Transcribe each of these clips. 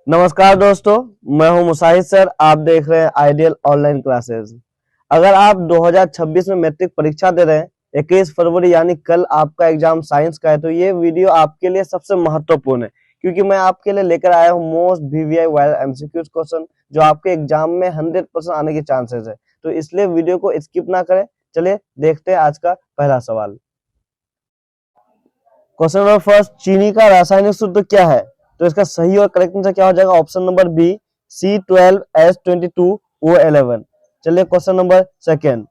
नमस्कार दोस्तों, मैं हूं मुसाहिद सर। आप देख रहे हैं आइडियल ऑनलाइन क्लासेस। अगर आप 2026 में मैट्रिक परीक्षा दे रहे हैं, 21 फरवरी यानी कल आपका एग्जाम साइंस का है, तो ये वीडियो आपके लिए सबसे महत्वपूर्ण है क्योंकि मैं आपके लिए लेकर आया हूं most VVI viral MCQs question जो आपके एग्जाम में 100% आने के चांसेस है। तो इसलिए वीडियो को स्किप ना करें। चलिए देखते हैं आज का पहला सवाल। क्वेश्चन नंबर फर्स्ट, चीनी का रासायनिक सूत्र क्या है? तो इसका सही और करेक्ट आंसर क्या हो जाएगा? Option number B, C12H22O11। चलिए क्वेश्चन नंबर सेकेंड,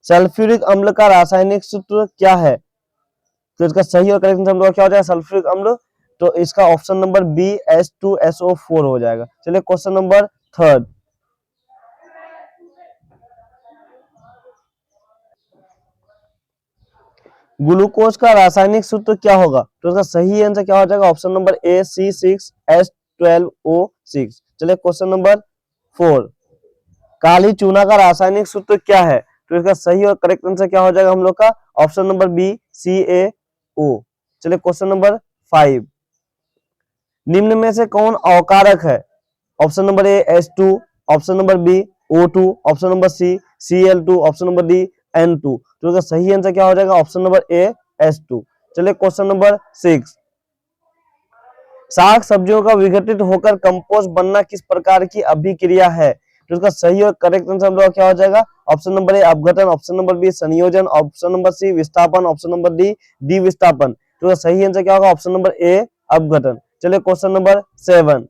सल्फ्यूरिक अम्ल का रासायनिक सूत्र क्या है? तो इसका सही और करेक्ट आंसर क्या हो जाएगा? सल्फ्यूरिक अम्ल। तो इसका ऑप्शन नंबर बी, H2SO4 हो जाएगा। चलिए क्वेश्चन नंबर थर्ड, ग्लूकोज का रासायनिक सूत्र क्या होगा? तो इसका सही आंसर क्या हो जाएगा? ऑप्शन नंबर ए, C6H12O6। चलिए क्वेश्चन नंबर फोर, काली चूना का रासायनिक सूत्र क्या है? तो इसका सही और करेक्ट आंसर क्या हो जाएगा हम लोग का? Option number B, CaO। चलिए क्वेश्चन नंबर फाइव, निम्न में से कौन अवकारक है? Option number A, H2, option number B, O2, option number C, Cl2, option number D, N2। तो इसका सही आंसर क्या हो जाएगा? Option number A, H2। चलिए क्वेश्चन नंबर सिक्स, साग सब्जियों का विघटित होकर कंपोस्ट बनना किस प्रकार की अभिक्रिया है? तो इसका सही और करेक्ट आंसर हम लोग क्या हो जाएगा? ऑप्शन नंबर ए, अपघटन, ऑप्शन नंबर बी, संयोजन, ऑप्शन नंबर सी, विस्थापन, ऑप्शन नंबर डी, द्विविस्थापन। तो इसका सही आंसर क्या होगा? ऑप्शन नंबर ए, अपघटन। चलिए क्वेश्चन नंबर सेवन,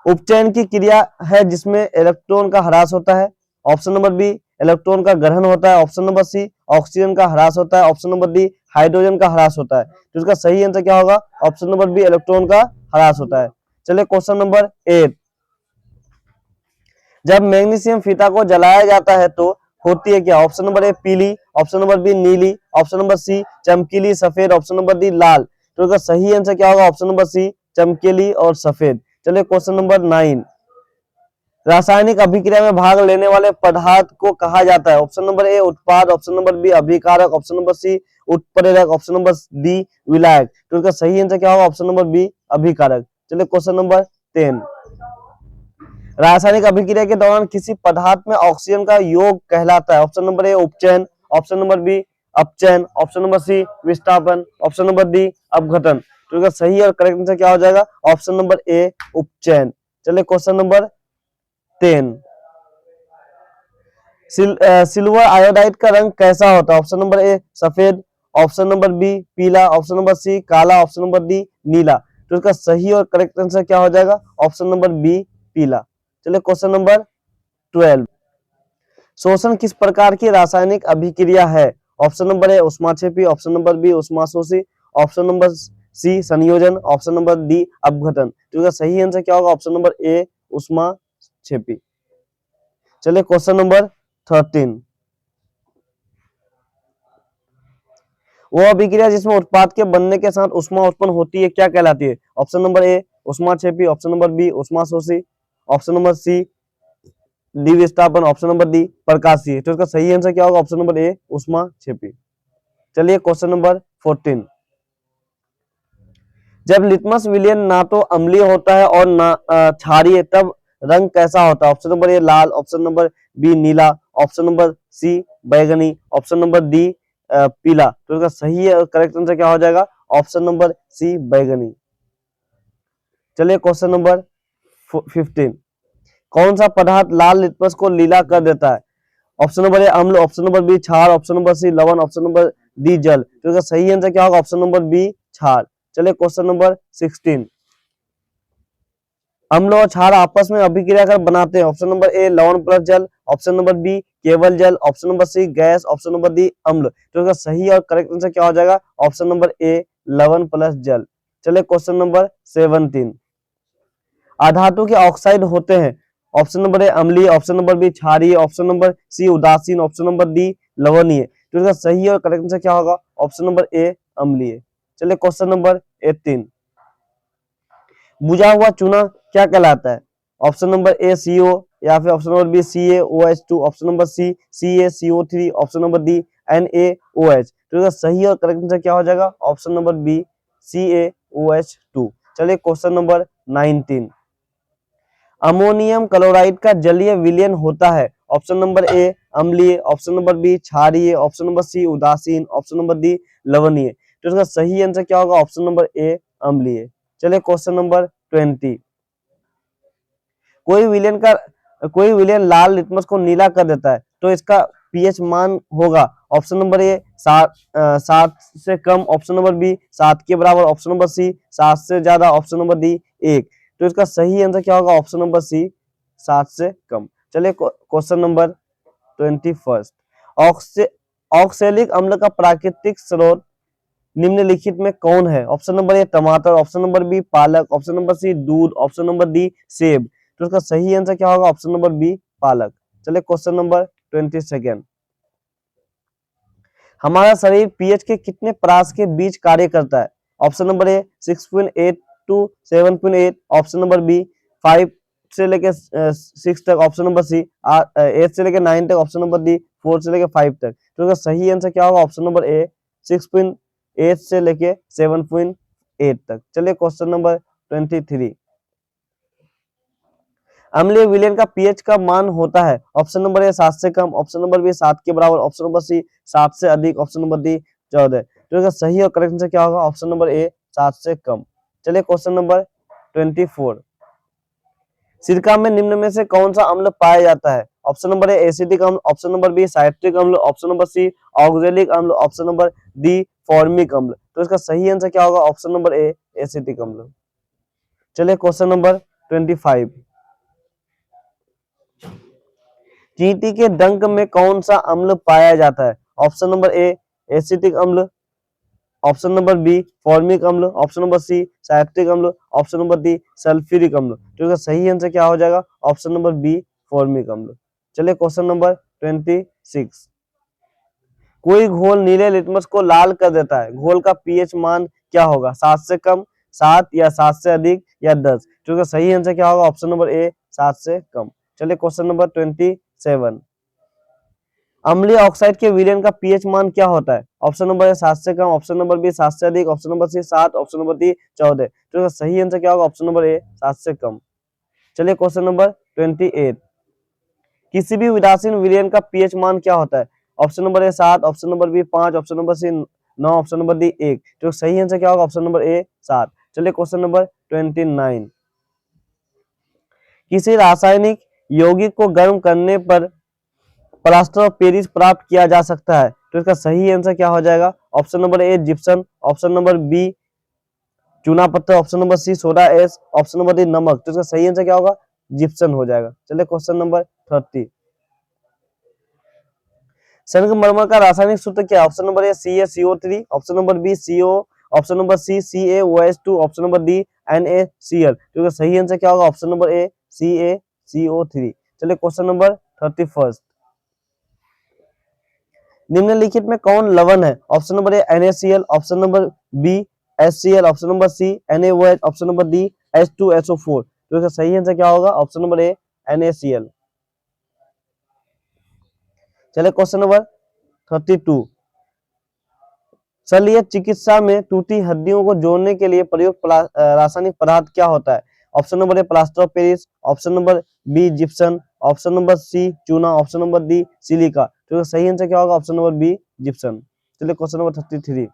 उपचयन की क्रिया है जिसमें इलेक्ट्रॉन का ह्रास होता है। ऑप्शन नंबर बी, इलेक्ट्रॉन का ग्रहण होता है। ऑप्शन नंबर सी, ऑक्सीजन का ह्रास होता है। ऑप्शन नंबर डी, हाइड्रोजन का ह्रास होता है। तो इसका सही आंसर क्या होगा? ऑप्शन नंबर बी, इलेक्ट्रॉन का ह्रास होता है। चलिए क्वेश्चन नंबर एट, जब मैग्नीशियम फीता को जलाया जाता है तो होती है क्या? ऑप्शन नंबर ए, पीली, ऑप्शन नंबर बी, नीली, ऑप्शन नंबर सी, चमकीली सफेद, ऑप्शन नंबर डी, लाल। तो इसका सही आंसर क्या होगा? ऑप्शन नंबर सी, चमकीली और सफेद। चलिए क्वेश्चन नंबर नाइन, रासायनिक अभिक्रिया में भाग लेने वाले पदार्थ को कहा जाता है। ऑप्शन नंबर ए, उत्पाद, ऑप्शन नंबर बी, अभिकारक, ऑप्शन नंबर सी, उत्प्रेरक, ऑप्शन नंबर डी, विलायक। तो इसका सही आंसर क्या होगा? ऑप्शन नंबर बी, अभिकारक। चलिए क्वेश्चन नंबर 10, रासायनिक अभिक्रिया के दौरान किसी पदार्थ में ऑक्सीजन का योग कहलाता है। ऑप्शन नंबर ए, उपचयन, ऑप्शन नंबर बी, अपचयन, ऑप्शन नंबर सी, विस्थापन, ऑप्शन नंबर डी, अपघटन। तो इसका सही और करेक्ट आंसर क्या हो जाएगा? ऑप्शन नंबर ए, उपचयन। चलिए क्वेश्चन नंबर 10, सिल्वर आयोडाइड का रंग कैसा होता है? ऑप्शन नंबर ए, सफेद, ऑप्शन नंबर बी, पीला, ऑप्शन नंबर सी, काला, ऑप्शन नंबर डी, नीला। तो इसका सही और करेक्ट आंसर क्या हो जाएगा? ऑप्शन नंबर बी, पीला। चलिए क्वेश्चन नंबर 12, शोषण किस प्रकार की रासायनिक अभिक्रिया है? ऑप्शन नंबर ए, उष्माक्षेपी, ऑप्शन नंबर बी, उष्माशोषी, ऑप्शन नंबर सी, संयोजन, ऑप्शन नंबर डी, अपघटन। तो इसका सही आंसर क्या होगा? ऑप्शन नंबर ए, उष्माक्षेपी। चलिए क्वेश्चन नंबर 13, वो अभिक्रिया जिसमें उत्पाद के बनने के साथ उष्मा उत्पन्न होती है क्या कहलाती है? ऑप्शन नंबर ए, उष्माक्षेपी, ऑप्शन नंबर बी, उष्माशोषी, ऑप्शन नंबर सी, द्विविस्थापन, ऑप्शन नंबर डी, प्रकाशीय। तो इसका सही आंसर क्या होगा? ऑप्शन नंबर ए, उष्माक्षेपी। चलिए क्वेश्चन नंबर 14, जब लिटमस विलयन ना तो अम्लीय होता है और ना क्षारीय, तब रंग कैसा होता है? ऑप्शन नंबर ए, लाल, ऑप्शन नंबर बी, नीला, ऑप्शन नंबर सी, बैगनी, ऑप्शन नंबर डी, पीला। तो इसका सही है करेक्ट आंसर क्या हो जाएगा? ऑप्शन नंबर सी, बैगनी। चलिए क्वेश्चन नंबर 15, कौन सा पदार्थ लाल लिटमस को लीला कर देता है? ऑप्शन नंबर ए, अम्ल, ऑप्शन नंबर बी, क्षार, ऑप्शन नंबर सी, लवण, ऑप्शन नंबर डी, जल। तो इसका सही आंसर क्या होगा? ऑप्शन नंबर बी, क्षार। चलिए क्वेश्चन नंबर 16, अम्ल और क्षार आपस में अभिक्रिया कर बनाते हैं। ऑप्शन नंबर ए, लवण प्लस जल, ऑप्शन नंबर बी, केवल जल, option number C, gas, option number D, अम्ल। तो इसका सही और करेक्ट आंसर क्या हो जाएगा? ऑप्शन नंबर ए, लवण प्लस जल। चलिए क्वेश्चन नंबर 17, अधातु के ऑक्साइड होते हैं। ऑप्शन नंबर ए, अम्लीय, ऑप्शन नंबर बी, क्षारीय, ऑप्शन नंबर सी, उदासीन, ऑप्शन नंबर डी, लवणीय। तो इसका सही और करेक्ट आंसर क्या होगा? ऑप्शन नंबर ए, अम्लीय। चलिए क्वेश्चन नंबर 18, बुझा हुआ चूना क्या कहलाता है? ऑप्शन नंबर ए, CO, या फिर option number B, CaOH2, option number C, CaCO3, option number D, NaOH। तो इसका सही और करेक्ट आंसर क्या हो जाएगा? Option number B, CaOH2। चलिए क्वेश्चन नंबर 19, अमोनियम क्लोराइड का जलीय विलयन होता है? ऑप्शन नंबर ए अम्लीय, ऑप्शन नंबर बी क्षारीय, ऑप्शन नंबर सी उदासीन, ऑप्शन नंबर डी लवणीय। तो इसका सही आंसर क्या होगा? ऑप्शन नंबर ए अम्लीय। चलिए क्वेश्चन नंबर 20। कोई विलयन लाल लिटमस को नीला कर देता है, तो इसका पीएच मान होगा? ऑप्शन नंबर ए 7 से कम, ऑप्शन नंबर बी 7 के बराबर, ऑप्शन नंबर सी 7 से ज्यादा, ऑप्शन नंबर डी 1। तो इसका सही आंसर क्या होगा? ऑप्शन नंबर सी 7 से कम। चलिए क्वेश्चन नंबर 21। ऑक्सैलिक अम्ल का प्राकृतिक स्रोत निम्नलिखित में कौन है? ऑप्शन नंबर ए टमाटर, ऑप्शन नंबर बी पालक, ऑप्शन नंबर सी दूध, ऑप्शन नंबर डी सेब। तो इसका सही आंसर क्या होगा? ऑप्शन नंबर बी पालक। चलिए क्वेश्चन नंबर 22। हमारा शरीर पीएच के कितने परास के बीच कार्य करता है? Option number A 6.8 to 7.8, option number B 5 से लेके 6 तक, ऑप्शन नंबर सी 8 से लेके 9 तक, ऑप्शन नंबर डी 4 से लेके 5 तक। तो इसका सही आंसर क्या होगा? ऑप्शन नंबर ए 6.8 से लेके 7.8 तक। चलिए क्वेश्चन नंबर 23। अम्लीय विलयन का पीएच का मान होता है? ऑप्शन नंबर ए 7 से कम, ऑप्शन नंबर बी 7 के बराबर, ऑप्शन नंबर सी 7 से अधिक, ऑप्शन नंबर डी 14। तो इसका सही और करेक्ट आंसर क्या होगा? ऑप्शन नंबर ए 7 से कम। चलिए क्वेश्चन नंबर 24। सिरका में निम्न में से कौन सा अम्ल पाया जाता है? ऑप्शन नंबर ए एसिटिक अम्ल, ऑप्शन नंबर बी साइट्रिक अम्ल, ऑप्शन नंबर सी ऑक्सैलिक अम्ल, ऑप्शन नंबर डी फॉर्मिक अम्ल। तो इसका सही आंसर क्या होगा? ऑप्शन नंबर ए एसिटिक अम्ल। चलिए क्वेश्चन नंबर 25। चींटी के डंक में कौन सा अम्ल पाया जाता है? ऑप्शन नंबर ए एसिटिक अम्ल, ऑप्शन नंबर बी फॉर्मिक अम्ल, ऑप्शन नंबर सी साइट्रिक अम्ल, ऑप्शन नंबर डी सल्फ्यूरिक अम्ल। तो इसका सही आंसर क्या हो जाएगा? ऑप्शन नंबर बी फॉर्मिक अम्ल। चलिए क्वेश्चन नंबर 26। कोई घोल नीले लिटमस को लाल कर देता है, घोल का पीएच मान क्या होगा? 7 से कम, 7 या 7 से अधिक या 10। तो इसका सही आंसर क्या होगा? ऑप्शन नंबर ए 7 से कम। चलिए क्वेश्चन नंबर 27। अम्लीय ऑक्साइड के विलयन का पीएच मान क्या होता है? ऑप्शन नंबर ए 7 से कम, ऑप्शन नंबर बी 7 से अधिक, option number C 7, option number D 14। तो इसका सही आंसर क्या होगा? ऑप्शन नंबर ए 7 से कम। चलिए क्वेश्चन नंबर 28। किसी भी उदासीन विलयन का पीएच मान क्या होता है? Option number A 7, option number B 5, option number C 9, option number D 1। तो सही आंसर क्या होगा? Option number A 7। चलिए क्वेश्चन नंबर 29। किसी रासायनिक यौगिक को गर्म करने पर प्लास्टर ऑफ पेरिस प्राप्त किया जा सकता है, तो इसका सही आंसर क्या हो जाएगा? Option number A gypsum, option number B चूना पत्थर, option number C soda ash, option number D नमक। तो इसका सही आंसर क्या होगा? जिप्सम हो जाएगा। चलिए क्वेश्चन नंबर 30। संगमरमर का रासायनिक सूत्र क्या है? Option number A CaCO3, option number B CO, option number C CaOH2, option number D NaCl। तो इसका सही आंसर क्या होगा? Option number A CaCO3। चलिए क्वेश्चन नंबर 31। निम्नलिखित में कौन लवण है? Option number A NaCl, option number B HCl, option number C NaOH, option number D H2SO4। तो इसका सही आंसर क्या होगा? Option number A NaCl। चलिए क्वेश्चन नंबर 32। शल्य चिकित्सा में टूटी हड्डियों को जोड़ने के लिए प्रयुक्त रासायनिक पदार्थ क्या होता है? Option number A plaster of Paris, option number B gypsum, option number C चूना, ऑप्शन नंबर डी सिलिका। तो सही आंसर क्या होगा? Option number B gypsum. चलिए क्वेश्चन नंबर 33।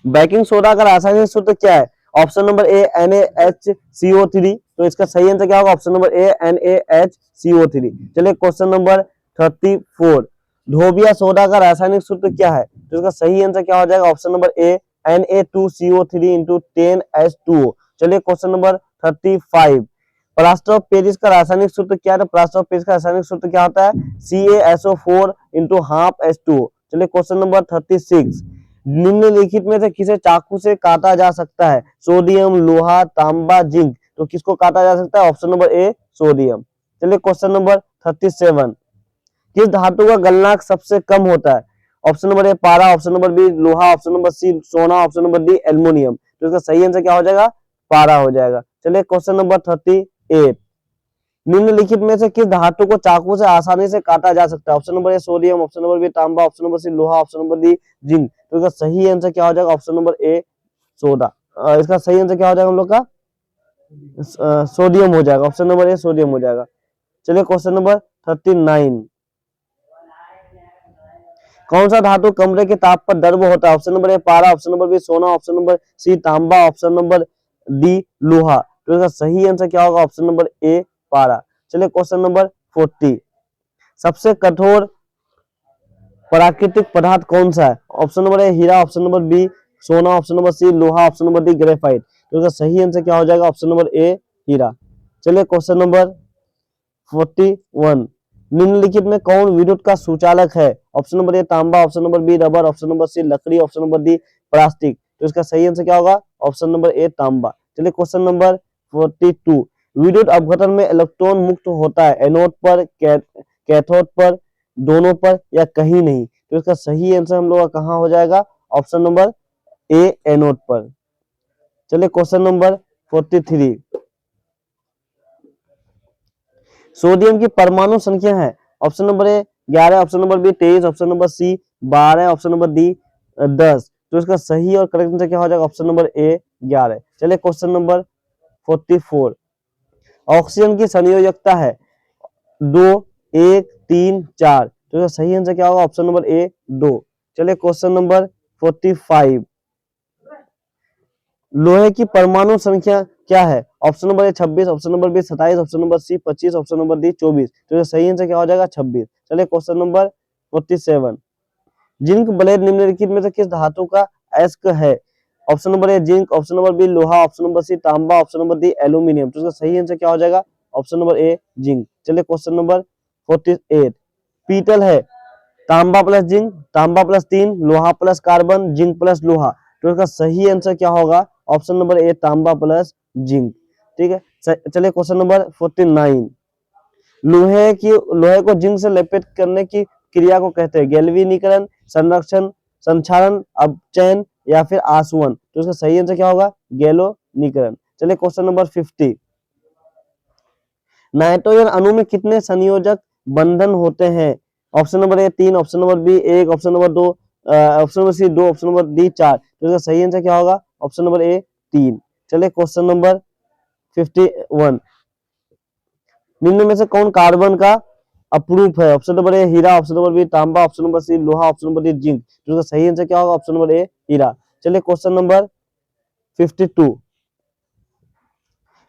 बेकिंग सोडा का रासायनिक सूत्र क्या है? Option number A NaHCO3। तो इसका सही आंसर क्या होगा? Option number A NaHCO3। चलिए क्वेश्चन नंबर 34। धोबिया सोडा का रासायनिक सूत्र क्या है? तो इसका सही आंसर क्या हो जाएगा? ऑप्शन नंबर ए Na2CO3 into 10H2O। चलिए question number 35। Plaster of Paris का रासायनिक सूत्र क्या है? तो प्लास्टर ऑफ पेरिस का रासायनिक सूत्र क्या होता है? CaSO4 into half H2O। चलिए क्वेश्चन नंबर 36। निम्नलिखित में से किसे चाकू से काटा जा सकता है? सोडियम, लोहा, तांबा, जिंक। तो किसको काटा जा सकता है? Option number A sodium. चलिए क्वेश्चन नंबर 37। किस धातु का गलनांक सबसे कम होता है? ऑप्शन नंबर ए पारा, ऑप्शन नंबर बी लोहा, ऑप्शन नंबर सी सोना, ऑप्शन नंबर डी एल्युमिनियम। तो इसका सही आंसर क्या हो जाएगा? पारा हो जाएगा। चलिए क्वेश्चन नंबर 38। निम्नलिखित में से किस धातु को चाकू से आसानी से काटा जा सकता है? Option number A sodium, option number B तांबा, ऑप्शन नंबर सी लोहा, ऑप्शन नंबर डी जिंक। तो इसका सही आंसर क्या हो जाएगा? ऑप्शन नंबर ए सोडा। इसका सही आंसर क्या हो जाएगा हम लोग का? सोडियम हो जाएगा। ऑप्शन नंबर ए सोडियम हो जाएगा। चलिए क्वेश्चन नंबर 39, कौन सा धातु कमरे के ताप पर द्रव होता है? ऑप्शन नंबर ए पारा, ऑप्शन नंबर बी सोना, ऑप्शन नंबर सी तांबा, ऑप्शन नंबर डी लोहा। तो इसका सही आंसर क्या होगा? ऑप्शन नंबर ए पारा। चलिए क्वेश्चन नंबर 40, सबसे कठोर प्राकृतिक पदार्थ कौन सा है? ऑप्शन नंबर ए हीरा, ऑप्शन नंबर बी सोना, ऑप्शन नंबर सी लोहा, ऑप्शन नंबर डी ग्रेफाइट। तो इसका सही आंसर क्या हो जाएगा? ऑप्शन नंबर ए हीरा। चलिए क्वेश्चन नंबर 41, निम्नलिखित में कौन विद्युत का सुचालक है? ऑप्शन नंबर ए तांबा, option number B rubber, option number C लकड़ी, ऑप्शन नंबर डी प्लास्टिक। तो इसका सही आंसर क्या होगा? ऑप्शन नंबर ए तांबा। चलिए क्वेश्चन नंबर 42, विद्युत अपघटन में इलेक्ट्रॉन मुक्त होता है एनोड पर, कैथोड पर, दोनों पर या कहीं नहीं? तो इसका सही आंसर हम लोग का कहाँ हो जाएगा? ऑप्शन नंबर ए एनोड पर। चलिए क्वेश्चन नंबर 43, सोडियम की परमाणु संख्या है? Option number A 11, option number B 23, option number C 12, option number D 10। तो इसका सही और करेक्ट आंसर क्या हो जाएगा? Option number A 11। चलिए क्वेश्चन नंबर 44, ऑक्सीजन की संयोजकता है 2, 1, 3, 4। तो इसका सही आंसर क्या होगा? ऑप्शन नंबर ए 2। चलिए क्वेश्चन नंबर 45, लोहे की परमाणु संख्या क्या है? Option number A 26, option number B 27, option number C 25, option number D 24। तो सही आंसर क्या हो जाएगा? 26। चलिए क्वेश्चन नंबर 47, जिंक ब्लेड निम्नलिखित में से किस धातु का अयस्क है? Option number A zinc, option number B लोहा, ऑप्शन नंबर सी तांबा, ऑप्शन नंबर डी एल्यूमिनियम। तो इसका सही आंसर क्या हो जाएगा? Option number A zinc. चलिए क्वेश्चन नंबर 48, पीतल है तांबा प्लस जिंक, तांबा प्लस 3, लोहा प्लस कार्बन, जिंक प्लस लोहा। तो इसका सही आंसर क्या होगा? ऑप्शन नंबर ए तांबा प्लस जिंक। ठीक है, चलिए क्वेश्चन नंबर 49, लोहे को जिंक से लेपित करने की क्रिया को कहते हैं? गैल्वेनीकरण, संरक्षण, संक्षारण, अपचयन या फिर आसवन। तो इसका सही आंसर क्या होगा? गैल्वेनीकरण। चलिए क्वेश्चन नंबर 50, नाइट्रोजन अणु में कितने संयोजक बंधन होते हैं? Option number A 3, option number B 1, option number 2, option number C 2, option number D 4। तो इसका सही आंसर क्या होगा? Option number A 3। चलिए क्वेश्चन नंबर 51, निम्न में से कौन कार्बन का अपरूप है? ऑप्शन नंबर ए हीरा, ऑप्शन नंबर बी तांबा, ऑप्शन नंबर सी लोहा, ऑप्शन नंबर डी जिंक। तो इसका सही आंसर क्या होगा? ऑप्शन नंबर ए हीरा। चलिए क्वेश्चन नंबर 52,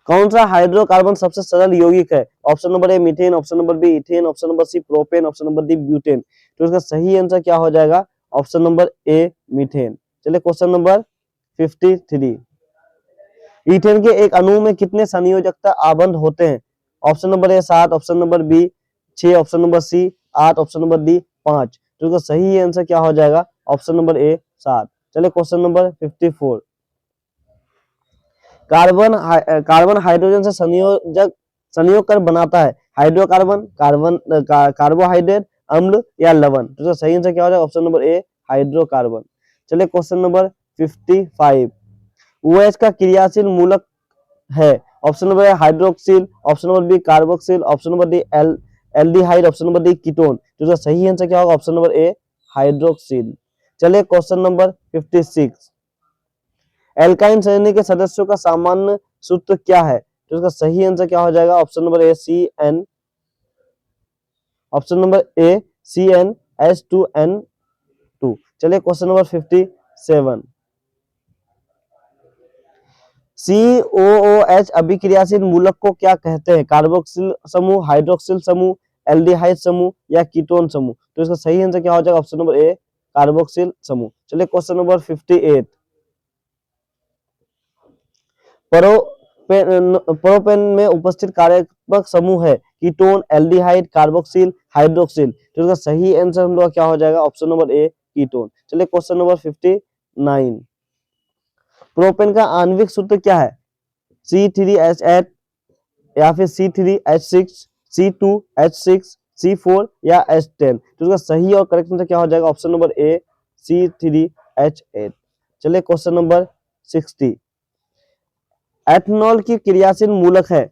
कौन सा हाइड्रोकार्बन सबसे सरल यौगिक है? Option number A methane, option number B ethane, option number C propane, option number D butane. तो इसका सही आंसर क्या हो जाएगा? Option number A methane. चलिए क्वेश्चन नंबर 53, इथेन के एक अणु में कितने संयोजकता आबंध होते हैं? Option number A 7, option number B 6, option number C 8, option number D 5। तो इसका सही आंसर क्या हो जाएगा? Option number A 7। चलिए क्वेश्चन नंबर 54, कार्बन हाइड्रोजन से संयोग कर बनाता है? हाइड्रोकार्बन, कार्बोहाइड्रेट, अम्ल या लवण? तो इसका सही आंसर क्या हो जाएगा? Option number A hydrocarbon. चलिए क्वेश्चन नंबर 55, OH का क्रियाशील मूलक है? Option number A hydroxyl, option number B carboxyl, option number D aldehyde, option number D ketone. तो इसका सही आंसर क्या होगा? Option number A hydroxyl. चलिए क्वेश्चन नंबर 56, एल्काइन श्रेणी के सदस्यों का सामान्य सूत्र क्या है? तो इसका सही आंसर क्या हो जाएगा? ऑप्शन नंबर ए CN, ऑप्शन नंबर ए CnH2n2। चलिए क्वेश्चन नंबर 57, COOH अभिक्रियाशील मूलक को क्या कहते हैं? कार्बोक्सिल समूह, हाइड्रोक्सिल समूह, एल्डिहाइड समूह या कीटोन समूह? तो इसका सही आंसर क्या हो जाएगा? ऑप्शन नंबर ए कार्बोक्सिल समूह। चलिए क्वेश्चन नंबर 58, प्रोपेन में उपस्थित कार्बनिक समूह है? Ketone, aldehyde, carboxyl, hydroxyl. तो इसका सही आंसर हम लोग क्या हो जाएगा? ऑप्शन नंबर ए कीटोन। चलिए क्वेश्चन नंबर 59, प्रोपेन का आणविक सूत्र क्या है? C3H8 या फिर C3H6, C2H6, C4 या H10। तो इसका सही और करेक्ट आंसर क्या हो जाएगा? ऑप्शन नंबर ए C3H8। चलिए क्वेश्चन नंबर 60, एथेनॉल की क्रियाशील मूलक है?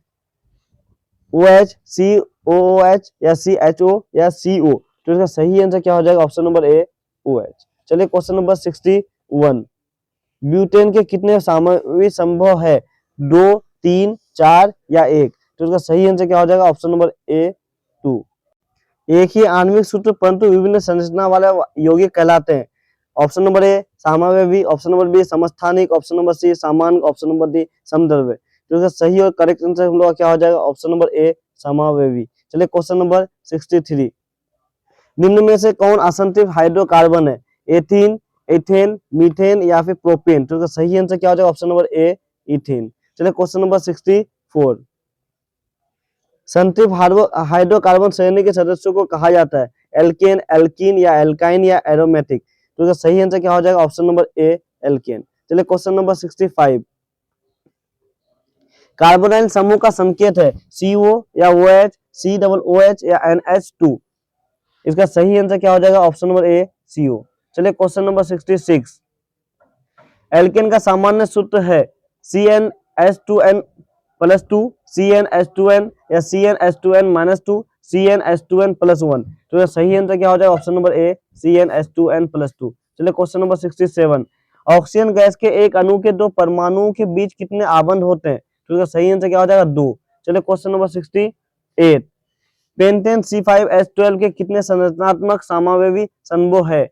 OH, COOH या CHO या CO। तो इसका सही आंसर क्या हो जाएगा? ऑप्शन नंबर ए OH। चलिए क्वेश्चन नंबर 61, ब्यूटेन के कितने सामग्री संभव है, 2, 3, 4 या 1? तो इसका सही आंसर क्या हो जाएगा, ऑप्शन नंबर ए 2। एक ही आणविक सूत्र परंतु विभिन्न संरचना वाले यौगिक कहलाते हैं। ऑप्शन नंबर ए सामावयवी, ऑप्शन नंबर बी समस्थानिक, ऑप्शन नंबर सी सामान्य, ऑप्शन नंबर डी समद्रव्य। तो इसका सही और करेक्ट आंसर हम लोग क्या हो जाएगा, ऑप्शन नंबर ए समावयवी। चलिए क्वेश्चन नंबर 63, निम्न में से कौन असंतृप्त हाइड्रोकार्बन है, एथीन, एथेन, मीथेन या फिर प्रोपेन? तो इसका सही आंसर क्या हो जाएगा, ऑप्शन नंबर ए इथेन। चलिए क्वेश्चन नंबर 64, संतृप्त हाइड्रोकार्बन श्रेणी के सदस्यों को कहा जाता है, एल्केन, एल्कीन या एल्काइन या एरोमेटिक? तो इसका सही आंसर क्या हो जाएगा, ऑप्शन नंबर ए एल्केन। चलिए क्वेश्चन नंबर 65, कार्बोनाइल समूह का संकेत है, CO या OH, COOH या NH2? इसका सही आंसर क्या हो जाएगा, ऑप्शन नंबर ए CO। चलिए क्वेश्चन नंबर 66, एल्केन का सामान्य सूत्र है CnH2n प्लस 2, CnH2n या CnH2n-2, CnH2n प्लस 1? तो यह सही आंसर क्या हो जाएगा, ऑप्शन नंबर ए CnH2n प्लस 2। चलिए क्वेश्चन नंबर 67, ऑक्सीजन गैस के एक अणु के दो परमाणुओं के बीच कितने आबंध होते हैं? तो इसका सही आंसर क्या हो जाएगा, 2। चलिए क्वेश्चन नंबर 68, पेंटेन C5H12 के कितने संरचनात्मक समावयवी समूह है?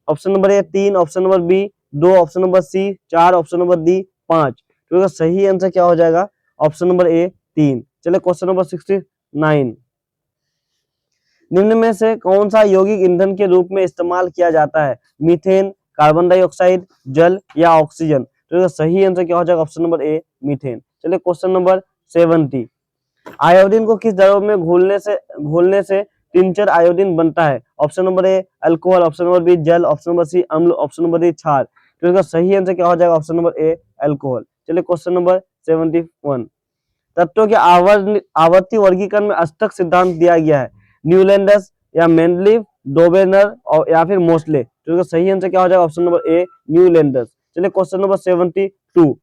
Option number A 3, option number B 2, option number C 4, option number D 5? तो इसका सही आंसर क्या हो जाएगा, ऑप्शन नंबर ए 3। चलिए क्वेश्चन नंबर 69, निम्न में से कौन सा यौगिक ईंधन के रूप में इस्तेमाल किया जाता है, मीथेन, कार्बन डाइऑक्साइड, जल या ऑक्सीजन? तो इसका सही आंसर क्या हो जाएगा, ऑप्शन नंबर ए मीथेन। चलिए क्वेश्चन नंबर 70, आयोडीन को किस द्रव में घोलने से टिंचर आयोडीन बनता है? Option number A alcohol, option number B जल, ऑप्शन नंबर सी अम्ल, ऑप्शन नंबर डी क्षार? तो इसका सही आंसर क्या हो जाएगा, ऑप्शन नंबर ए अल्कोहल। चलिए क्वेश्चन नंबर 71, तत्वों के आवर्ती वर्गीकरण में अष्टक सिद्धांत दिया गया है, न्यूलैंडस या मेंडलीव, डोबेनर और या फिर मोस्ले? तो इसका सही आंसर क्या हो जाएगा, ऑप्शन नंबर ए न्यूलैंडस। चलिए क्वेश्चन नंबर 72,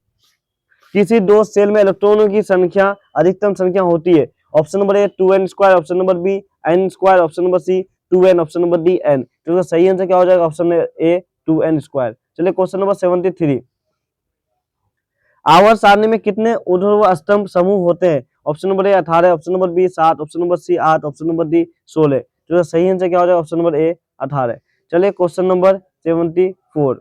किसी दो सेल में इलेक्ट्रॉनों की संख्या अधिकतम संख्या होती है, option number A 2n², option number B n², option number C 2n, option number D n? तो इसका सही आंसर क्या हो जाएगा, ऑप्शन ए 2n²। चलिए क्वेश्चन नंबर 73, आवर्त सारणी में कितने ऊर्ध्व स्तंभ समूह होते हैं? Option number A 18, option number B 7, option number C 8, option number D 16? तो सही आंसर क्या हो जाएगा, ऑप्शन नंबर ए 18। चलिए क्वेश्चन नंबर 74,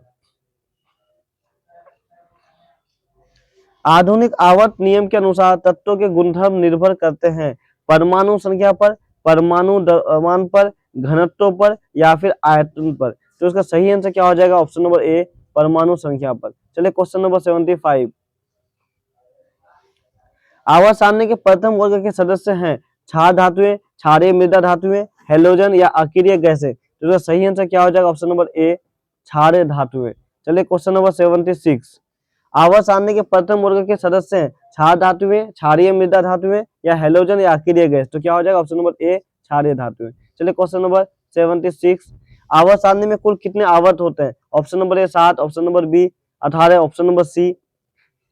आधुनिक आवर्त नियम के अनुसार तत्वों के गुणधर्म निर्भर करते हैं परमाणु संख्या पर, परमाणु द्रव्यमान पर, घनत्व पर या फिर आयतन पर? तो इसका सही आंसर क्या हो जाएगा, ऑप्शन नंबर ए परमाणु संख्या पर। चलिए क्वेश्चन नंबर 75, आवर्त सारणी के प्रथम वर्ग के सदस्य हैं क्षार धातुएं, क्षारीय मृदा धातुएं, हेलोजन या अकीरिय गैसें? तो इसका सही आंसर क्या हो जाएगा, ऑप्शन नंबर ए क्षारीय धातुएं। चलिए क्वेश्चन नंबर 76, आवर्त सारणी के प्रथम वर्ग के सदस्य हैं क्षार धातुएं, क्षारीय मृदा धातुएं या हेलोजन या अकीरिय गैस? तो क्या हो जाएगा, ऑप्शन नंबर ए क्षारीय धातुएं। चलिए क्वेश्चन नंबर 76, आवर्त सारणी में कुल कितने आवर्त होते हैं? Option number A 7, option number B 18, option number C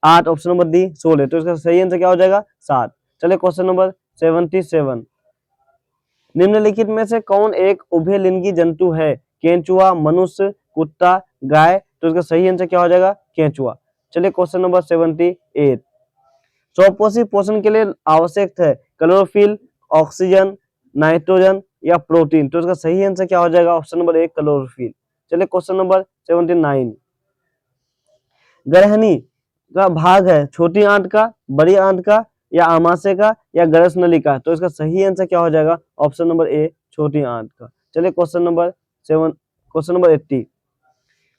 8, option number D 16? तो इसका सही आंसर क्या हो जाएगा, 7। चलिए क्वेश्चन नंबर 77, निम्नलिखित में से कौन एक उभयलिंगी जंतु है, केंचुआ, मनुष्य, कुत्ता, गाय? तो इसका सही आंसर क्या हो जाएगा, केंचुआ। चलिए क्वेश्चन नंबर 78, स्वपोषी पोषण के लिए आवश्यक है क्लोरोफिल, ऑक्सीजन, नाइट्रोजन या प्रोटीन? तो इसका सही आंसर क्या हो जाएगा, ऑप्शन नंबर ए क्लोरोफिल। चलिए क्वेश्चन नंबर 79, ग्रहणी का भाग है छोटी आंत का, बड़ी आंत का या आमाशय का या ग्रस नली का? तो इसका सही आंसर क्या हो जाएगा, ऑप्शन नंबर ए छोटी आंत का। चलिए क्वेश्चन नंबर 80,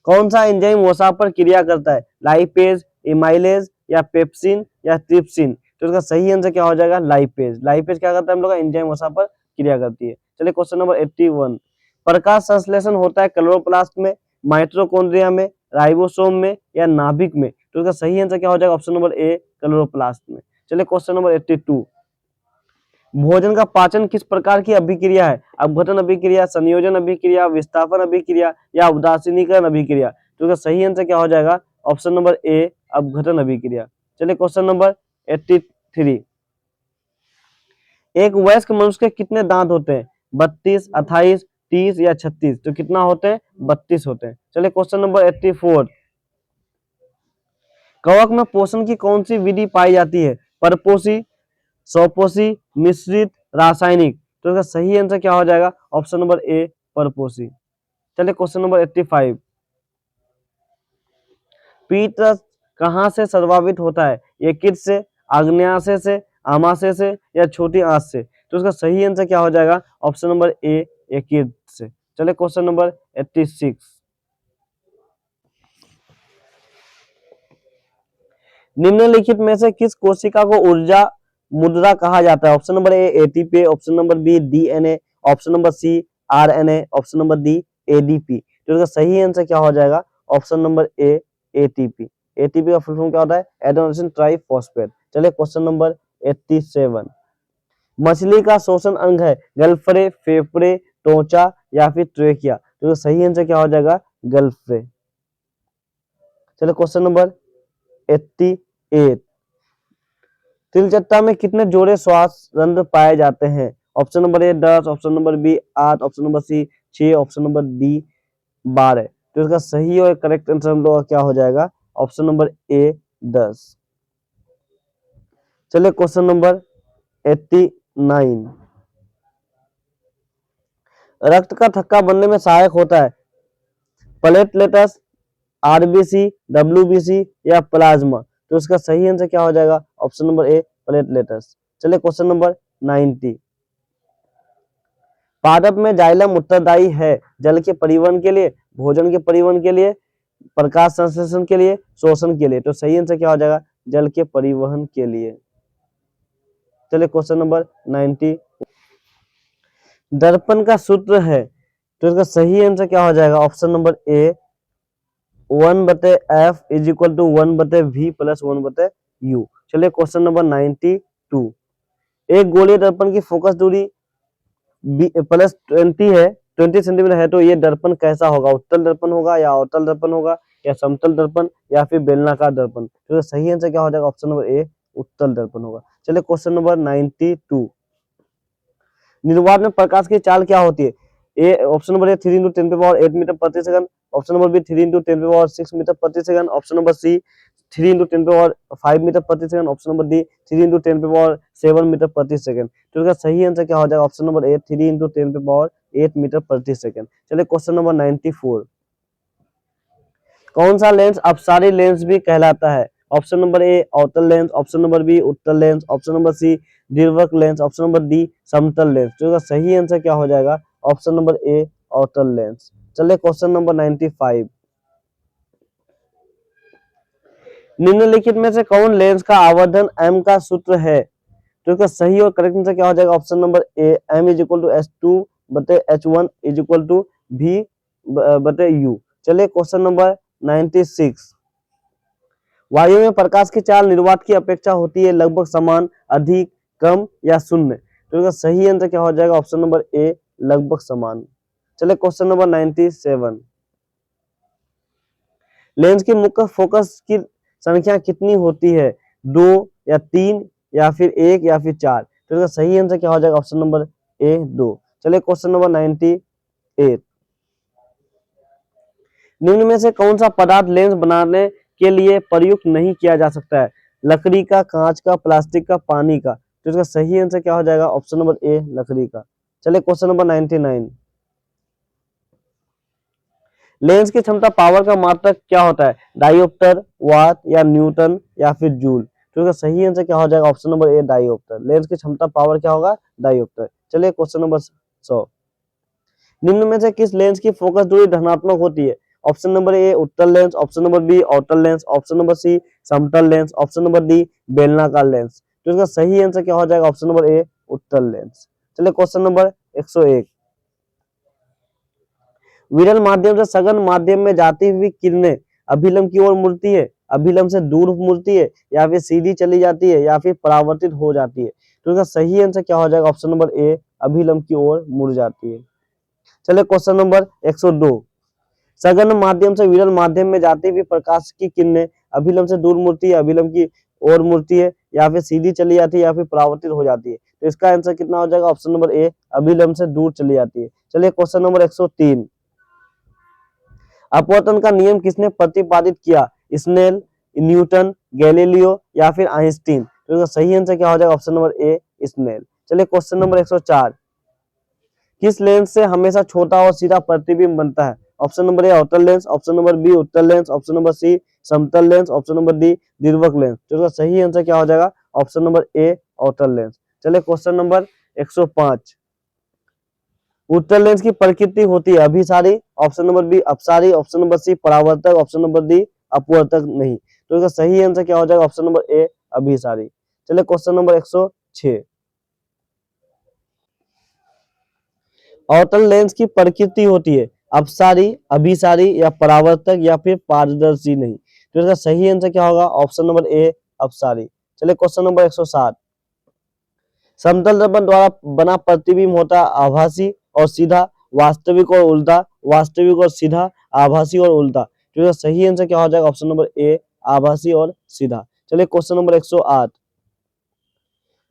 कौन सा एंजाइम वसा पर क्रिया करता है, लाइपेज, एमाइलेज या पेप्सिन या ट्रिप्सिन? तो इसका सही आंसर क्या हो जाएगा, लाइपेज। लाइपेज क्या करता है, हम लोग का एंजाइम वसा पर क्रिया करती है। चलिए क्वेश्चन नंबर 81, प्रकाश संश्लेषण होता है क्लोरोप्लास्ट में, माइटोकॉन्ड्रिया में, राइबोसोम में या नाभिक में? तो इसका सही आंसर क्या हो जाएगा, ऑप्शन नंबर ए क्लोरोप्लास्ट में। चलिए क्वेश्चन नंबर 82, भोजन का पाचन किस प्रकार की अभिक्रिया है, अपघटन अभिक्रिया, संयोजन अभिक्रिया, विस्थापन अभिक्रिया या उदासीनीकरण अभिक्रिया? तो इसका सही आंसर क्या हो जाएगा, ऑप्शन नंबर ए अपघटन अभिक्रिया। चलिए क्वेश्चन नंबर 83, एक वयस्क मनुष्य के कितने दांत होते हैं, 32, 28, 30 या 36? तो कितना होते हैं, 32 होते हैं। चलिए क्वेश्चन नंबर 84, कवक में पोषण की कौन सी विधि पाई जाती है? परपोषी, स्वपोषी, मिश्रित, रासायनिक। तो इसका सही आंसर क्या हो जाएगा? ऑप्शन नंबर ए, परपोषी। चलिए क्वेश्चन नंबर 85। पीत रस कहाँ से सर्वावित होता है? यकृत से, आग्नेयाशय से, आमाशय से या छोटी आंत से? तो इसका सही आंसर क्या हो जाएगा? ऑप्शन नंबर ए, यकृत से। चलिए क्वेश्चन नंबर 86। निम्नलिखित में से किस कोशिका को ऊर्जा मुद्रा कहा जाता है? Option number A, ATP, option number B, DNA, option number C, RNA, option number D, ADP. तो इसका सही आंसर क्या हो जाएगा? Option number A, ATP. ATP का फुल फॉर्म क्या होता है? Adenosine triphosphate. चलिए क्वेश्चन नंबर 87। मछली का श्वसन अंग है गल्फरे, फेफड़े, त्वचा या फिर ट्रेकिया? तो सही आंसर क्या हो जाएगा? गल्फरे। चलिए क्वेश्चन नंबर 88। तिलचट्टा में कितने जोड़े श्वास रंध्र पाए जाते हैं? Option number A 10, option number B 8, option number C 6, option number D 12। तो इसका सही और करेक्ट आंसर हम लोग का क्या हो जाएगा? Option number A 10। चलिए क्वेश्चन नंबर 89। रक्त का थक्का बनने में सहायक होता है प्लेटलेट्स, आरबीसी, डब्ल्यूबीसी या प्लाज्मा? तो इसका सही आंसर क्या हो जाएगा? ऑप्शन नंबर ए, प्लेटलेट्स। चलिए क्वेश्चन नंबर 90। पादप में जाइलम उत्तरदायी है जल के परिवहन के लिए, भोजन के परिवहन के लिए, प्रकाश संश्लेषण के लिए, शोषण के लिए? तो सही आंसर क्या हो जाएगा? जल के परिवहन के लिए। चलिए क्वेश्चन नंबर 90। दर्पण का सूत्र है, तो इसका सही आंसर क्या हो जाएगा? Option number A, 1/f is equal to 1/v plus 1/u। चलिए क्वेश्चन नंबर 92। एक गोलीय दर्पण की फोकस दूरी प्लस 20 है, 20 सेंटीमीटर है, तो ये दर्पण कैसा होगा? उत्तल दर्पण होगा या अवतल दर्पण होगा या समतल दर्पण या फिर बेलनाकार दर्पण? तो सही आंसर क्या हो जाएगा? ऑप्शन नंबर ए, उत्तल दर्पण होगा। चलिए क्वेश्चन नंबर 92। निर्वात में प्रकाश की चाल क्या होती है? ए, ऑप्शन नंबर ए 3 × 10⁸ मीटर प्रति second, option number B 3 × 10⁶ metre प्रति second, option number C 3 × 10⁵ metre प्रति second, option number D 3 × 10⁷ metre प्रति सेकंड। तो इसका सही आंसर क्या हो जाएगा? ऑप्शन नंबर ए 3 × 10⁸ मीटर प्रति सेकंड। चलिए क्वेश्चन नंबर 94। कौन सा लेंस अपसारी लेंस भी कहलाता है? ऑप्शन नंबर ए, अवतल लेंस, ऑप्शन नंबर बी, उत्तल लेंस, ऑप्शन नंबर सी, दीर्घवृत्त लेंस, ऑप्शन नंबर डी, समतल लेंस। तो इसका सही आंसर क्या हो जाएगा? ऑप्शन नंबर ए, अवतल लेंस। चलिए क्वेश्चन नंबर 95। निम्नलिखित में से कौन लेंस का आवर्धन m का सूत्र है? तो इसका सही और करेक्ट आंसर क्या हो जाएगा? Option number A, m is equal to S2/H1 is equal to V/U। चलिए क्वेश्चन नंबर 96। वायु में प्रकाश की चाल निर्वात की अपेक्षा होती है लगभग समान, अधिक, कम या शून्य? तो इसका सही आंसर क्या हो जाएगा? ऑप्शन नंबर ए, लगभग समान। चलिए क्वेश्चन नंबर 97। लेंस की मुख्य फोकस की संख्या कितनी होती है? 2 या 3 या फिर 1 या फिर 4? तो इसका सही आंसर क्या हो जाएगा? ऑप्शन नंबर ए, 2। चलिए क्वेश्चन नंबर 98। निम्न में से कौन सा पदार्थ लेंस बनाने के लिए प्रयुक्त नहीं किया जा सकता है? लकड़ी का, कांच का, प्लास्टिक का, पानी का? तो इसका सही आंसर क्या हो जाएगा? ऑप्शन नंबर ए, लकड़ी का। चलिए क्वेश्चन नंबर 99। लेंस की क्षमता पावर का मात्रक क्या होता है? डायोप्टर, वाट या न्यूटन या फिर जूल? तो इसका सही आंसर क्या हो जाएगा? ऑप्शन नंबर ए, डायोप्टर। लेंस की क्षमता पावर क्या होगा? डायोप्टर। चलिए क्वेश्चन नंबर 100। निम्न में से किस लेंस की फोकस दूरी धनात्मक होती है? ऑप्शन नंबर ए, उत्तल लेंस, ऑप्शन नंबर बी, अवतल लेंस, ऑप्शन नंबर सी, समतल लेंस, ऑप्शन नंबर डी, बेलनाकार लेंस? तो इसका सही आंसर क्या हो जाएगा? ऑप्शन नंबर ए, उत्तल लेंस। चलिए क्वेश्चन नंबर 101। विरल माध्यम से सघन माध्यम में जाती हुई किरणें अभिलंब की ओर मुड़ती है, अभिलंब से दूर मुड़ती है या फिर सीधी चली जाती है या फिर परावर्तित हो जाती है? तो इसका सही आंसर क्या हो जाएगा? ऑप्शन नंबर ए, अभिलंब की ओर मुड़ जाती है। चलिए क्वेश्चन नंबर 102। सघन माध्यम से विरल माध्यम में जाती हुई प्रकाश की किरणें अभिलंब से दूर मुड़ती है, अभिलंब की ओर मुड़ती है या फिर सीधी चली जाती है या फिर परावर्तित हो जाती है? तो इसका आंसर कितना हो जाएगा? ऑप्शन नंबर ए, अभिलंब से दूर चली जाती है। चलिए क्वेश्चन नंबर 103। अपवर्तन का नियम किसने प्रतिपादित किया? स्नेल, न्यूटन, गैलीलियो या फिर आइंस्टीन। तो इसका सही आंसर क्या हो जाएगा? Option number A Snell. चलिए क्वेश्चन नंबर 104, किस लेंस से हमेशा छोटा और सीधा प्रतिबिंब बनता है? ऑप्शन नंबर ए अवतल लेंस, ऑप्शन नंबर बी उत्तल लेंस, ऑप्शन नंबर सी समतल लेंस, ऑप्शन नंबर डी दीर्घक लेंस। तो इसका सही आंसर क्या हो जाएगा? ऑप्शन नंबर ए अवतल लेंस। चलिए क्वेश्चन नंबर 105, उत्तल लेंस की प्रकृति होती है अभिसारी, ऑप्शन नंबर बी अपसारी, ऑप्शन नंबर सी परावर्तक, ऑप्शन नंबर डी अपवर्तक नहीं। तो इसका सही आंसर क्या हो जाएगा? ऑप्शन नंबर ए अभिसारी। चलिए क्वेश्चन नंबर 106, अवतल लेंस की प्रकृति होती है अपसारी, अभिसारी या परावर्तक या फिर पारदर्शी नहीं। तो इसका सही आंसर क्या होगा? ऑप्शन नंबर ए अपसारी। चलिए क्वेश्चन नंबर 107, समतल दर्पण द्वारा बना प्रतिबिंब होता है आभासी और सीधा, वास्तविक और उल्टा, वास्तविक और सीधा, आभासी और उल्टा। तो इसका सही आंसर क्या हो जाएगा? ऑप्शन नंबर ए आभासी और सीधा। चलिए क्वेश्चन नंबर 108,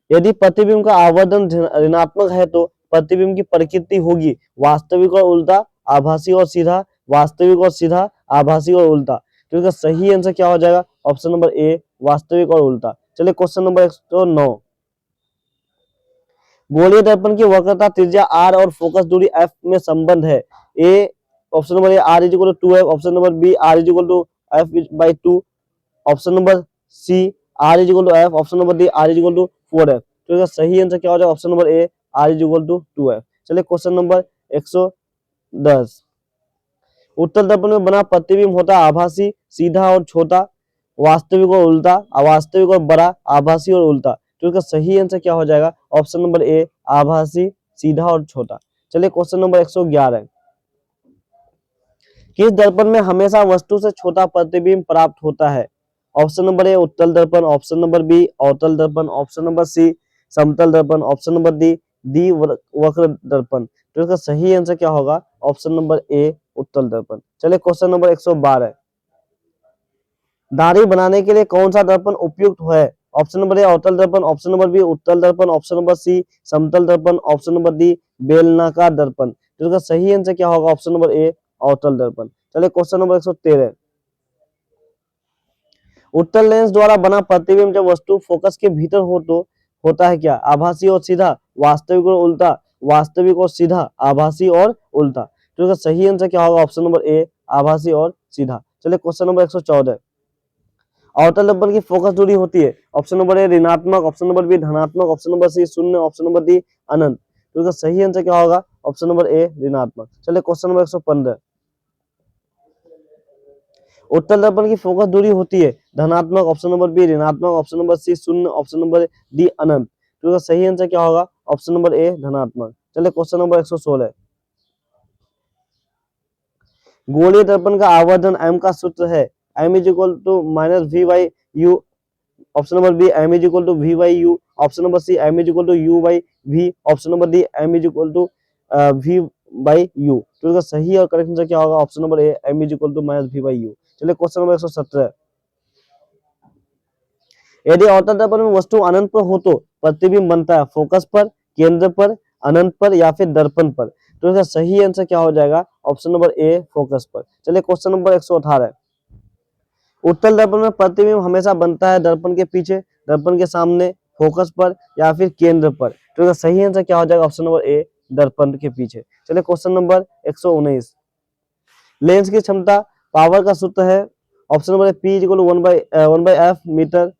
यदि प्रतिबिंब का आवर्धन ऋणात्मक है तो प्रतिबिंब की प्रकृति होगी वास्तविक और उल्टा, आभासी और सीधा, वास्तविक और सीधा, आभासी और उल्टा। तो इसका सही आंसर क्या हो जाएगा? ऑप्शन नंबर ए वास्तविक और उल्टा। चलिए क्वेश्चन नंबर 109, गोलीय दर्पण की वक्रता त्रिज्या r और फोकस दूरी f में संबंध है। ए option number A r is equal to 2f, option number B r is equal to f/2, option number C r is equal to f, option number D r is equal to 4f। तो इसका सही answer क्या हो जाएगा? Option number A r is equal to 2f। चलिए question number 110, उत्तल दर्पण में बना प्रतिबिंब होता है आभासी, सीधा और छोटा, वास्तविक और उल्टा, अवास्तविक और बड़ा, आभासी और उल्टा। तो इसका सही आंसर क्या हो जाएगा? ऑप्शन नंबर ए आभासी, सीधा और छोटा। चलिए क्वेश्चन नंबर 111, किस दर्पण में हमेशा वस्तु से छोटा प्रतिबिंब प्राप्त होता है? ऑप्शन नंबर ए उत्तल दर्पण, ऑप्शन नंबर बी अवतल दर्पण, ऑप्शन नंबर सी समतल दर्पण, ऑप्शन नंबर डी वक्र दर्पण। तो इसका सही आंसर क्या होगा? ऑप्शन नंबर ए उत्तल दर्पण। चलिए क्वेश्चन नंबर 112, दाढ़ी बनाने के लिए कौन सा दर्पण उपयुक्त है? ऑप्शन नंबर ए अवतल दर्पण, ऑप्शन नंबर बी उत्तल दर्पण, ऑप्शन नंबर सी समतल दर्पण, ऑप्शन नंबर डी बेलनाकार दर्पण। तो इसका सही आंसर क्या होगा? ऑप्शन नंबर ए अवतल दर्पण। चलिए क्वेश्चन नंबर 113, उत्तल लेंस द्वारा बना प्रतिबिंब जब वस्तु फोकस के भीतर हो तो होता है क्या? आभासी और सीधा, वास्तविक और उल्टा, वास्तविक और सीधा, आभासी और उल्टा। तो इसका सही आंसर क्या होगा? ऑप्शन नंबर ए आभासी और सीधा। चलिए क्वेश्चन नंबर 114, अवतल दर्पण की फोकस दूरी होती है ऑप्शन नंबर ए ऋणात्मक, ऑप्शन नंबर बी धनात्मक, ऑप्शन नंबर सी शून्य, ऑप्शन नंबर डी अनंत। तो इसका सही आंसर क्या होगा? ऑप्शन नंबर ए ऋणात्मक। चलिए क्वेश्चन नंबर 115, उत्तल दर्पण की फोकस दूरी होती है धनात्मक, ऑप्शन नंबर बी ऋणात्मक, ऑप्शन नंबर सी शून्य, ऑप्शन नंबर डी अनंत। तो इसका सही आंसर क्या होगा? ऑप्शन नंबर ए धनात्मक। चलिए क्वेश्चन नंबर 116, गोलीय दर्पण का आवर्धन m का सूत्र है m is equal to minus v by u, option number B m is equal to v by u, option number C m is equal to u by v, option number D m is equal to v by u। तो इसका सही और correct answer क्या होगा? Option number A m is equal to minus v by u। चलिए question number 117, यदि अवतल दर्पण में वस्तु अनंत पर हो तो प्रतिबिंब बनता है फोकस पर, केंद्र पर, अनंत पर या फिर दर्पण पर। तो इसका सही आंसर क्या हो जाएगा? ऑप्शन नंबर ए फोकस पर। चलिए क्वेश्चन नंबर 118, उत्तल दर्पण में प्रतिबिंब हमेशा बनता है दर्पण के पीछे, दर्पण के सामने, फोकस पर या फिर केंद्र पर। तो इसका सही आंसर क्या हो जाएगा? ऑप्शन नंबर ए दर्पण के पीछे। चलिए क्वेश्चन नंबर 119, लेंस की क्षमता पावर का सूत्र है option number A P is equal to 1/f metre,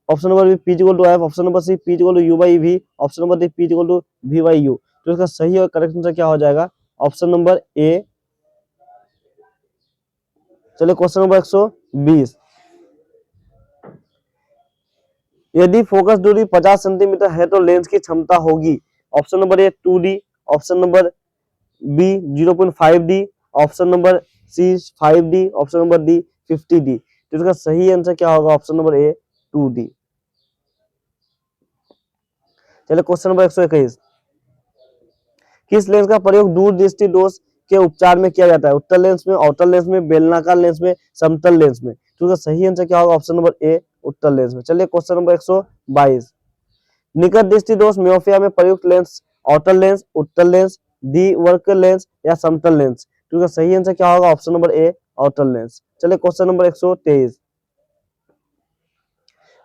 option number B P is equal to F, option number C P is equal to U by V, option number D P is equal to V by U. तो इसका सही और correct answer क्या हो जाएगा? Option number A. चलिए question number 120, यदि focus दूरी 50 सेंटीमीटर है तो लेंस की क्षमता होगी option number A 2D, option number B 0.5D, option number C 5D, option number D 50D। तो इसका सही आंसर क्या होगा? Option number A 2D। चलिए क्वेश्चन नंबर 121, किस लेंस का प्रयोग दूर दृष्टि दोष के उपचार में किया जाता है? उत्तल लेंस में, अवतल लेंस में, बेलनाकार लेंस में, समतल लेंस में। तो इसका सही आंसर क्या होगा? ऑप्शन नंबर ए उत्तल लेंस में। चलिए क्वेश्चन नंबर 122, निकट दृष्टि दोष मियोपिया में प्रयुक्त लेंस अवतल लेंस, उत्तल लेंस, दीर्घवक्र लेंस या समतल लेंस। तो इसका सही आंसर क्या होगा? ऑप्शन नंबर ए अवतल लेंस। चलिए क्वेश्चन नंबर 123,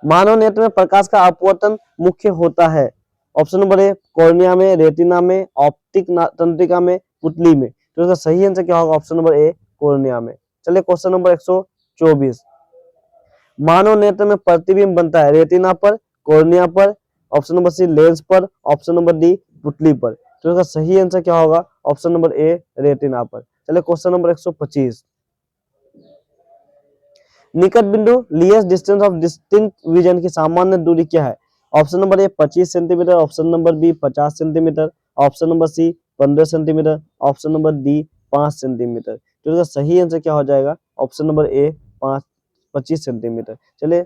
मानव नेत्र में प्रकाश का अपवर्तन मुख्य होता है। ऑप्शन नंबर ए कॉर्निया में, रेटिना में, ऑप्टिक तंत्रिका में, पुतली में। तो इसका सही आंसर क्या होगा? ऑप्शन नंबर ए कॉर्निया में। चलिए क्वेश्चन नंबर 124, मानव नेत्र में प्रतिबिंब बनता है रेटिना पर, कॉर्निया पर, ऑप्शन नंबर सी लेंस पर, ऑप्शन नंबर डी पुतली पर। तो इसका सही आंसर क्या होगा? ऑप्शन नंबर ए रेटिना पर। चलिए क्वेश्चन नंबर 125, निकट बिंदु least distance of distinct vision की सामान्य दूरी क्या है? Option number A 25 centimetre, option number B 50 centimetre, option number C 15 centimetre, option number D 5 centimetre. तो इसका सही आंसर क्या हो जाएगा? Option number A 25 centimetre. चलिए